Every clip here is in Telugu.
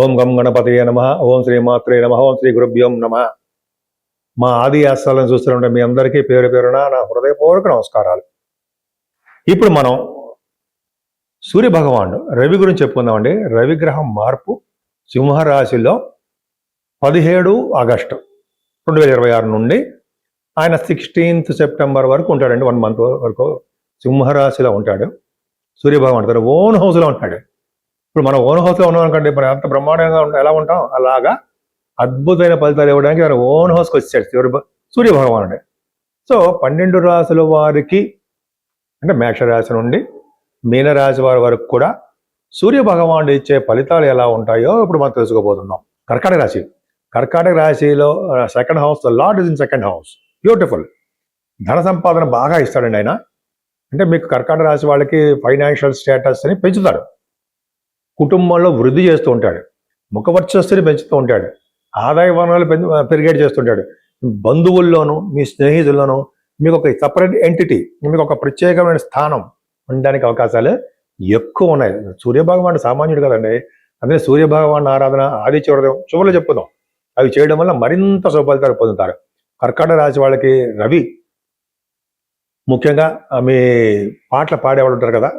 ఓం గం గణపతయే నమః. ఓం శ్రీమాత్రే నమః. ఓం శ్రీ గురుభ్యోం నమః. మా ఆది ఆస్థాలను చూస్తున్న మీ అందరికీ పేరు పేరున నా హృదయపూర్వక నమస్కారాలు. ఇప్పుడు మనం సూర్య భగవానుడు రవి గురించి చెప్పుకుందామండి. రవి గ్రహం మార్పు సింహరాశిలో 17 ఆగస్టు 2026 నుండి ఆయన 16th సెప్టెంబర్ వరకు ఉంటాడండి. 1 month వరకు సింహరాశిలో ఉంటాడు. సూర్య భగవానుడు తన ఓన్ హౌస్లో ఉంటాడు. ఇప్పుడు మనం ఓన్ హౌస్లో ఉన్నాం అనుకోండి, మనం ఎంత బ్రహ్మాండంగా ఎలా ఉంటాం అలాగా అద్భుతమైన ఫలితాలు ఇవ్వడానికి మన ఓన్ హౌస్కి వచ్చాడు సూర్య భగవానుడే. సో 12 రాశుల వారికి అంటే మేషరాశి నుండి మీనరాశి వారి వరకు కూడా సూర్య భగవానుడు ఇచ్చే ఫలితాలు ఎలా ఉంటాయో ఇప్పుడు మనం తెలుసుకోబోతున్నాం. కర్కాటక రాశిలో second house, the lord is in second house. Beautiful. ధన సంపాదన బాగా ఇస్తాడండి ఆయన. అంటే మీకు కర్కాటక రాశి వాళ్ళకి ఫైనాన్షియల్ స్టేటస్ని పెంచుతాడు, కుటుంబంలో వృద్ధి చేస్తూ ఉంటాడు, ముఖవర్చస్సుని పెంచుతూ ఉంటాడు, ఆదాయ వనరులు పెరిగేట్ చేస్తుంటాడు. బంధువుల్లోనూ మీ స్నేహితుల్లోనూ మీకు ఒక సపరేట్ ఎంటిటీ, మీకు ఒక ప్రత్యేకమైన స్థానం ఉండడానికి అవకాశాలు ఎక్కువ ఉన్నాయి. సూర్యభగవానుడు సామాన్యుడు కదండి. అదే సూర్యభగవాన్ ఆరాధన, ఆదిత్య హృదయం శుభలు చెప్పుదాం. అవి చేయడం వల్ల మరింత శుభఫలితాలు పొందుతారు. కర్కాటక రాశి వాళ్ళకి రవి ముఖ్యంగా మీ పాటలు పాడేవాళ్ళు ఉంటారు కదా,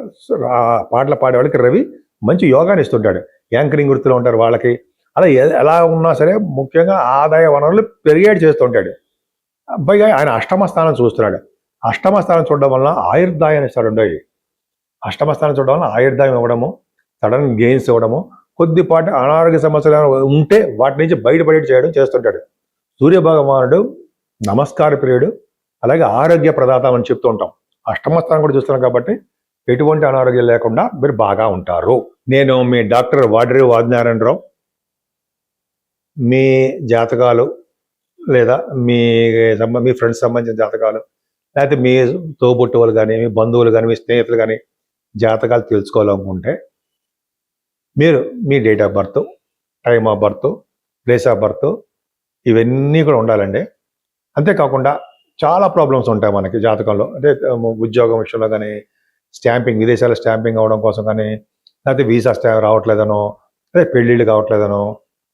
ఆ పాటలు పాడేవాళ్ళకి రవి మంచి యోగాన్ని ఇస్తుంటాడు. యాంకరింగ్ వృత్తిలో ఉంటారు వాళ్ళకి. అలా ఎలా ఉన్నా సరే ముఖ్యంగా ఆదాయ వనరులు పెరిగేట్ చేస్తుంటాడు. పైగా ఆయన అష్టమ స్థానం చూస్తున్నాడు. అష్టమ స్థానం చూడడం వలన ఆయుర్దాయాన్ని ఇస్తాడు. అష్టమ స్థానం చూడడం వలన ఆయుర్దాయం ఇవ్వడము, సడన్ గెయిన్స్ ఇవ్వడము, కొద్దిపాటి అనారోగ్య సమస్యలు ఉంటే వాటి నుంచి బయటపడేటి చేయడం చేస్తుంటాడు. సూర్య భగవానుడు నమస్కార ప్రియుడు, అలాగే ఆరోగ్య ప్రదాత అని చెప్తూ ఉంటాం. అష్టమ స్థానం కూడా చూస్తున్నాం కాబట్టి ఎటువంటి అనారోగ్యం లేకుండా మీరు బాగా ఉంటారు. నేను మీ డాక్టర్ వాడ్రి వాదినారాయణరావు. మీ జాతకాలు లేదా మీ ఫ్రెండ్స్ సంబంధించిన జాతకాలు, లేకపోతే మీ తోబుట్టువులు కానీ, మీ బంధువులు కానీ, మీ స్నేహితులు కానీ జాతకాలు తెలుసుకోవాలనుకుంటే మీరు మీ date of birth, time of birth, place of birth ఇవన్నీ కూడా ఉండాలండి. అంతేకాకుండా చాలా ప్రాబ్లమ్స్ ఉంటాయి మనకి జాతకంలో. అంటే ఉద్యోగం విషయంలో కానీ, స్టాంపింగ్, విదేశాల స్టాంపింగ్ అవ్వడం కోసం కానీ, లేకపోతే వీసా రావట్లేదనో, అదే పెళ్ళిళ్ళు కావట్లేదనో,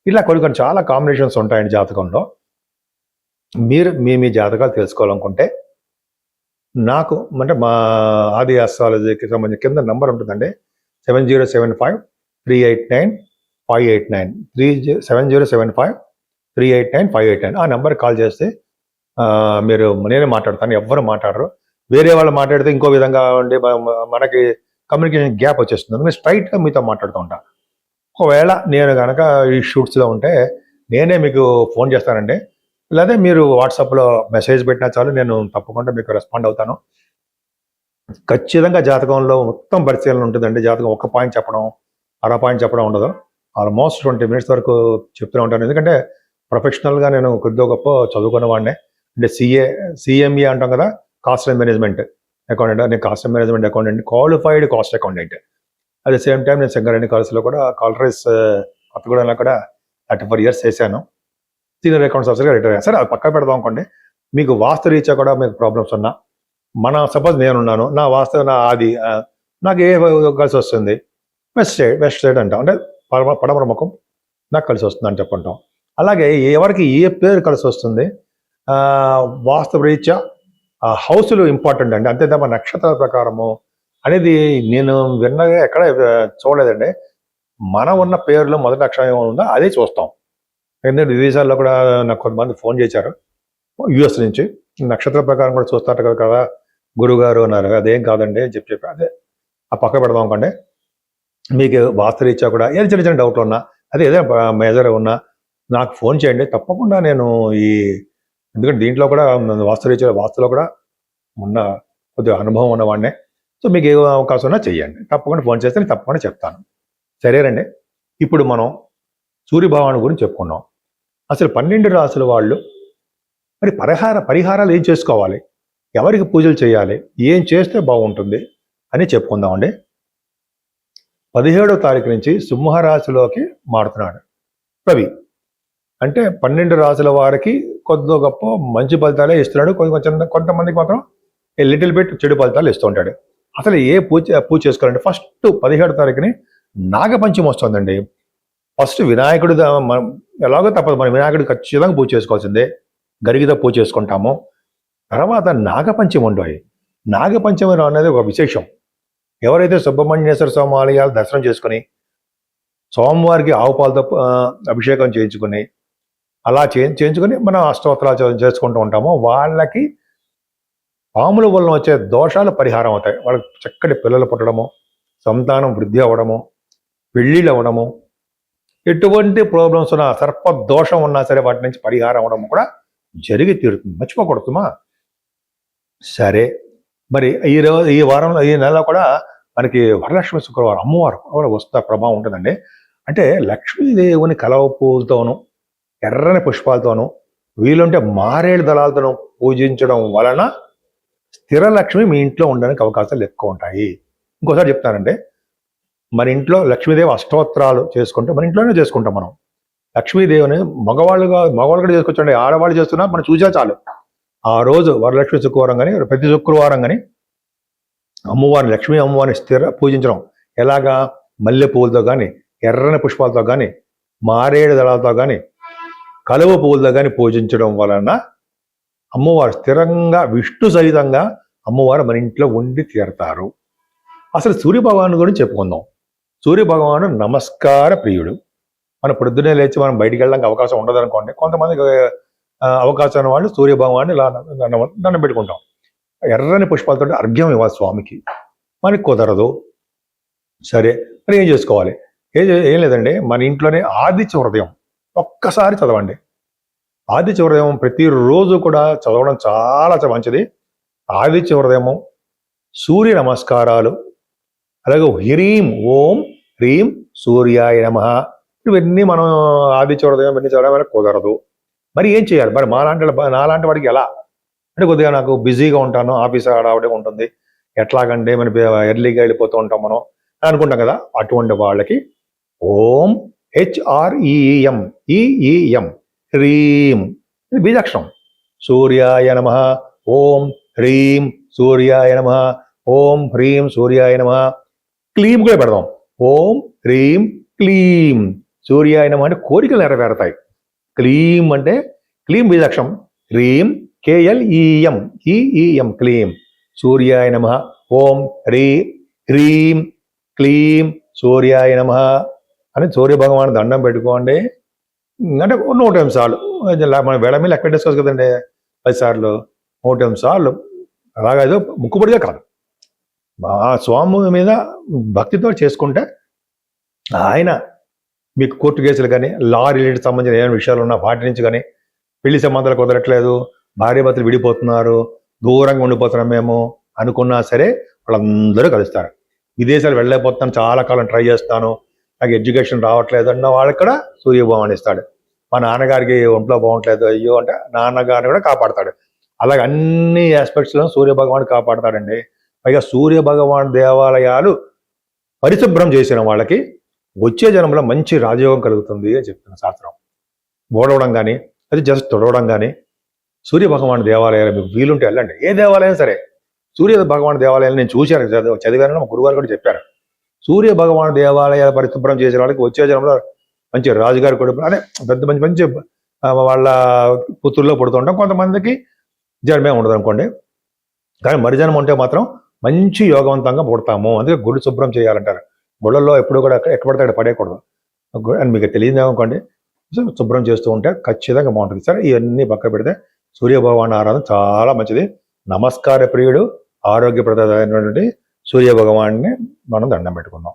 ఇలా కొన్ని చాలా కాంబినేషన్స్ ఉంటాయండి జాతకంలో. మీరు మీ జాతకాలు తెలుసుకోవాలనుకుంటే నాకు అంటే మా ఆది ఆస్ట్రాలజీకి సంబంధించిన కింద నంబర్ ఉంటుందండి. 7075389589 7075389589. ఆ నెంబర్కి కాల్ చేస్తే మీరు నేనే మాట్లాడతాను, ఎవ్వరు మాట్లాడరు. వేరే వాళ్ళు మాట్లాడితే ఇంకో విధంగా ఉండి మనకి కమ్యూనికేషన్ గ్యాప్ వచ్చేస్తుంది. నేను స్ట్రైట్గా మీతో మాట్లాడుతూ ఉంటాను. ఒకవేళ నేను కనుక ఈ షూట్స్లో ఉంటే నేనే మీకు ఫోన్ చేస్తానండి. లేదా మీరు వాట్సాప్లో మెసేజ్ పెట్టినా చాలు, నేను తప్పకుండా మీకు రెస్పాండ్ అవుతాను. ఖచ్చితంగా జాతకంలో మొత్తం పరిశీలన ఉంటుందండి. జాతకం ఒక పాయింట్ చెప్పడం, అర పాయింట్ చెప్పడం ఉండదు. ఆల్మోస్ట్ 20 minutes వరకు చెప్తూనే ఉంటాను. ఎందుకంటే ప్రొఫెషనల్గా నేను కొద్దిగా గొప్ప చదువుకున్న వాడినే. అంటే సిఎంఈ అంటాం కదా, కాస్ట్ అండ్ మేనేజ్మెంట్ అకౌంటెంట్. నేను cost and management accountant, qualified cost accountant. At the same time నేను సింగరేణి కాలేజ్లో కూడా కాలరీస్ కొత్తగూడెంలో కూడా 34 years చేశాను. సీనియర్ అకౌంట్స్ ఆఫీసర్గా రిటైర్ అయ్యాను. సరే అది పక్క పెడదాం అనుకోండి. మీకు వాస్తు రీత్యా కూడా మీకు ప్రాబ్లమ్స్ ఉన్నా, సపోజ్ నేనున్నాను, నా వాస్తు నా ఆది నాకు ఏ కలిసి వస్తుంది, వెస్ట్ సైడ్ అంటాం, అంటే పడమర ముఖం నాకు కలిసి వస్తుంది అని చెప్పుకుంటాం. అలాగే ఎవరికి ఏ పేరు కలిసి వస్తుంది, వాస్తు రీత్యా హౌస్లు ఇంపార్టెంట్ అండి. అంతే తప్ప నక్షత్రాల ప్రకారము అనేది నేను విన్నగా ఎక్కడ చూడలేదండి. మనం ఉన్న పేరులో మొదటి అక్షరం ఏముందో అదే చూస్తాం. ఎందుకంటే విదేశాల్లో కూడా నాకు కొంతమంది ఫోన్ చేశారు యుఎస్ నుంచి, నక్షత్ర ప్రకారం కూడా చూస్తారు కదా గురుగారు అన్నారు. అదేం కాదండి చెప్పి అదే ఆ పక్క పెడదాం అనుకోండి. మీకు వాస్తు రీత్యా కూడా ఏదో చిన్న చిన్న డౌట్లు ఉన్నా, అదే ఏదైనా మేజర్ ఉన్నా నాకు ఫోన్ చేయండి. తప్పకుండా నేను ఎందుకంటే దీంట్లో కూడా వాస్తులో కూడా ఉన్న కొద్దిగా అనుభవం ఉన్నవాడినే. సో మీకు ఏ అవకాశం ఉన్నా చెయ్యండి, తప్పకుండా ఫోన్ చేస్తే నేను తప్పకుండా చెప్తాను. సరేనండి. ఇప్పుడు మనం సూర్యభగవాను గురించి చెప్పుకున్నాం. అసలు 12 రాశుల వాళ్ళు మరి పరిహారాలు ఏం చేసుకోవాలి, ఎవరికి పూజలు చేయాలి, ఏం చేస్తే బాగుంటుంది అని చెప్పుకుందామండి. 17వ తారీఖు నుంచి సింహరాశిలోకి మారుతున్నాడు రవి. అంటే 12 రాశుల వారికి కొద్ది గొప్ప మంచి ఫలితాలే ఇస్తున్నాడు. కొంతమందికి మాత్రం లిటిల్ బిట్ చెడు ఫలితాలు ఇస్తూ ఉంటాడు. అసలు ఏ పూజ చేసుకోవాలంటే ఫస్ట్ 17వ తారీఖుని నాగపంచమి వస్తుందండి. ఫస్ట్ వినాయకుడు ఎలాగో తప్పదు, మన వినాయకుడు ఖచ్చితంగా పూజ చేసుకోవాల్సిందే, గరిగితో పూజ చేసుకుంటాము. తర్వాత నాగపంచమి ఉంటాయి. నాగపంచమి అనేది ఒక విశేషం. ఎవరైతే సుబ్రహ్మణ్యేశ్వర స్వామి ఆలయాలు దర్శనం చేసుకుని సోమవారికి ఆవు పాలతో అభిషేకం చేయించుకుని అలా చేయించుకొని మనం అష్టోత్తరాలు చేసుకుంటూ ఉంటామో వాళ్ళకి పాముల వలన వచ్చే దోషాలు పరిహారం అవుతాయి. వాళ్ళకి చక్కటి పిల్లలు పుట్టడము, సంతానం వృద్ధి అవ్వడము, పెళ్ళిళ్ళు అవ్వడము, ఎటువంటి ప్రాబ్లమ్స్ ఉన్నా, సర్ప దోషం ఉన్నా సరే వాటి నుంచి పరిహారం అవ్వడం కూడా జరిగి తీరుతుంది. మర్చిపోకూడదుమా? సరే, మరి ఈ వారంలో ఈ నెలలో కూడా మనకి వరలక్ష్మి శుక్రవారం అమ్మవారు కూడా వస్తా ప్రభావం ఉంటుందండి. అంటే లక్ష్మీదేవుని కలవ పూలతోనూ ఎర్రని పుష్పాలతోనూ వీలుంటే మారేడు దళాలతోనూ పూజించడం వలన స్థిర లక్ష్మి మీ ఇంట్లో ఉండడానికి అవకాశాలు ఎక్కువ ఉంటాయి. ఇంకోసారి చెప్తానంటే, మన ఇంట్లో లక్ష్మీదేవి అష్టోత్తరాలు చేసుకుంటే మన ఇంట్లోనే చేసుకుంటాం. మనం లక్ష్మీదేవిని మగవాళ్ళు కూడా చేసుకోవచ్చండి, ఆడవాళ్ళు చేస్తున్నా మనం చూసా చాలు. ఆ రోజు వరలక్ష్మి శుక్రవారం కానీ ప్రతి శుక్రవారం కానీ అమ్మవారిని, లక్ష్మీ అమ్మవారిని పూజించడం ఎలాగా? మల్లె పువ్వులతో కానీ, ఎర్రని పుష్పాలతో కానీ, మారేడు దళాలతో కానీ, కలువ పువ్వులతో కానీ పూజించడం వలన అమ్మవారు స్థిరంగా విష్ణు సహితంగా అమ్మవారు మన ఇంట్లో ఉండి తీరతారు. అసలు సూర్యభగవాను గురించి చెప్పుకుందాం. సూర్యభగవాను నమస్కార ప్రియుడు. మనం పొద్దున్నే లేచి మనం బయటికి వెళ్ళడానికి అవకాశం ఉండదు అనుకోండి, కొంతమందికి అవకాశం వాళ్ళు సూర్యభగవాన్ని ఇలా దండం పెట్టుకుంటాం. ఎర్రని పుష్పాలతో అర్ఘ్యం ఇవ్వాలి స్వామికి, మనకి కుదరదు. సరే, మరి ఏం చేసుకోవాలి? ఏం లేదండి, మన ఇంట్లోనే ఆదిత్య హృదయం ఒక్కసారి చదవండి. ఆదిత్య హృదయం ప్రతిరోజు కూడా చదవడం చాలా మంచిది. ఆదిత్య హృదయము, సూర్య నమస్కారాలు, అలాగే హ్రీం ఓం హ్రీం సూర్యాయ నమః, ఇవన్నీ మనం ఆదిత్య హృదయం ఇవన్నీ చదవడం కుదరదు. మరి ఏం చేయాలి? మరి నాలాంటి వాడికి ఎలా అంటే, కొద్దిగా నాకు బిజీగా ఉంటాను, ఆఫీస్ ఆడవిడే ఉంటుంది, ఎట్లాగంటే మనం ఎర్లీగా వెళ్ళిపోతూ ఉంటాం మనం అనుకుంటాం కదా. అటువంటి వాళ్ళకి ఓం HREEM హ్రీం, ఇది బీజాక్షరం. సూర్యాయ నమః, ఓం హ్రీం సూర్యాయ నమః, ఓం హ్రీం సూర్యాయ నమః. క్లీం కూడా పెడదాం. ఓం హ్రీం క్లీం సూర్యాయ నమః అంటే కోరికలు నెరవేరుతాయి. క్లీం అంటే క్లీం బీజాక్షరం. హ్రీం KLEM క్లీం సూర్యాయ నమః. ఓం హ్రీం క్లీం సూర్యాయ నమః అని సూర్య భగవాన్ దండం పెట్టుకోండి. అంటే 100 సార్లు, మన వేళ మీద లెక్క పెట్టేసుకోవచ్చు కదండి, 10 సార్లు 100 సార్లు. అలాగా ఏదో ముక్కుబడిగా కాదు, ఆ స్వామి మీద భక్తితో చేసుకుంటే ఆయన మీకు కోర్టు కేసులు కానీ, లా రిలేటెడ్ సంబంధించిన ఏమైనా విషయాలు ఉన్నా వాటి నుంచి కానీ, పెళ్లి సంబంధాలు కుదరట్లేదు, భార్యాభర్తలు విడిపోతున్నారు, దూరంగా ఉండిపోతున్నాం మేము అనుకున్నా సరే వాళ్ళందరూ కలుస్తారు. విదేశాలు వెళ్ళలేకపోతున్నాను, చాలా కాలం ట్రై చేస్తాను, నాకు ఎడ్యుకేషన్ రావట్లేదు అన్న వాళ్ళకి కూడా సూర్యభగవాన్ ఇస్తాడు. మా నాన్నగారికి ఒంట్లో బాగుంటలేదు అయ్యో అంటే నాన్నగారిని కూడా కాపాడతాడు. అలాగే అన్ని ఆస్పెక్ట్స్లో సూర్యభగవాన్ కాపాడతాడండి. పైగా సూర్యభగవాన్ దేవాలయాలు పరిశుభ్రం చేసిన వాళ్ళకి వచ్చే జన్మలో మంచి రాజయోగం కలుగుతుంది అని చెప్తున్న శాస్త్రం. ఓడవడం కానీ, అది జస్ట్ తొడవడం కానీ, సూర్యభగవాన్ దేవాలయాలు మీకు వీలుంటే వెళ్ళండి. ఏ దేవాలయం సరే, సూర్య భగవాన్ దేవాలయాలు నేను చూశాను, చదివాను, మా గురుగారు కూడా చెప్పారు. సూర్య భగవాన్ దేవాలయాలు పరిశుభ్రం చేసిన వాళ్ళకి వచ్చే జన్మలో మంచి రాజుగారి కొడుకు అదే పెద్ద మంచి వాళ్ళ పుత్రుల్లో పుడుతుంటాం. కొంతమందికి జన్మే ఉండదు అనుకోండి, కానీ మరిజన్మ ఉంటే మాత్రం మంచి యోగవంతంగా పుడతాము. అందుకే గుడి శుభ్రం చేయాలంటారు. గుళ్ళల్లో ఎప్పుడు కూడా ఎక్కడ పడితే అక్కడ పడేయకూడదు అని మీకు తెలియదు అనుకోండి. శుభ్రం చేస్తూ ఉంటే ఖచ్చితంగా బాగుంటుంది. సరే, ఇవన్నీ పక్క పెడితే సూర్యభగవాన్ ఆరాధన చాలా మంచిది. నమస్కార ప్రియుడు, ఆరోగ్యప్రదమైనటువంటి సూర్యభగవాన్ని మనం దండం పెట్టుకుందాం.